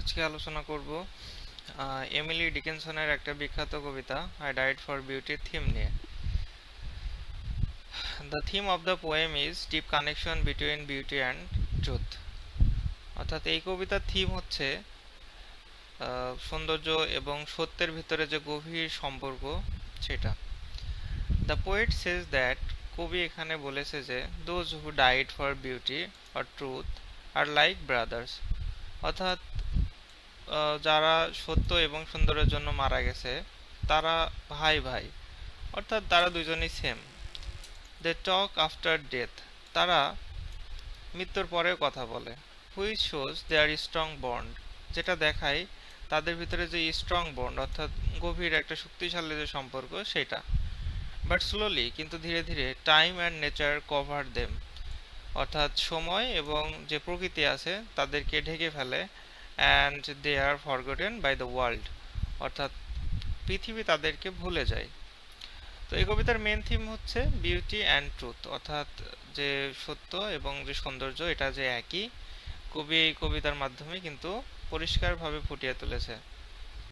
আজকে আলোচনা করব এমিলি ডিকিনসনের একটা বিখ্যাত কবিতা আই ডাইড ফর বিউটির থিম নিয়ে। The theme of the poem is deep connection between beauty and truth. অর্থাৎ এই কবিতার থিম হচ্ছে সৌন্দর্য এবং সত্যের ভিতরে যে গভীর সম্পর্ক সেটা। দ্য পোয়েট সেজ দ্যাট, কবি এখানে বলেছে যে those who died for beauty or truth are like brothers. অর্থাৎ যারা সত্য এবং সুন্দরের জন্য মারা গেছে তারা ভাই ভাই, অর্থাৎ তারা দুজনই same. They talk after death, তারা মৃত্যুর পরেও কথা বলে। Which shows their strong bond, যেটা দেখায় তাদের ভিতরে যে স্ট্রং বন্ড অর্থাৎ গভীর একটা শক্তিশালী যে সম্পর্ক সেটা। বাট স্লোলি, কিন্তু ধীরে ধীরে, time and nature cover them, অর্থাৎ সময় এবং যে প্রকৃতি আছে তাদেরকে ঢেকে ফেলে। And they are forgotten by the world, অর্থাৎ পৃথিবী তাদেরকে ভুলে যায়। তো এই কবিতার মেন থিম হচ্ছে বিউটি অ্যান্ড ট্রুথ, অর্থাৎ যে সত্য এবং যে সৌন্দর্য এটা যে একই। কবি এই কবিতার মাধ্যমে কিন্তু পরিষ্কারভাবে ফুটিয়ে তুলেছে।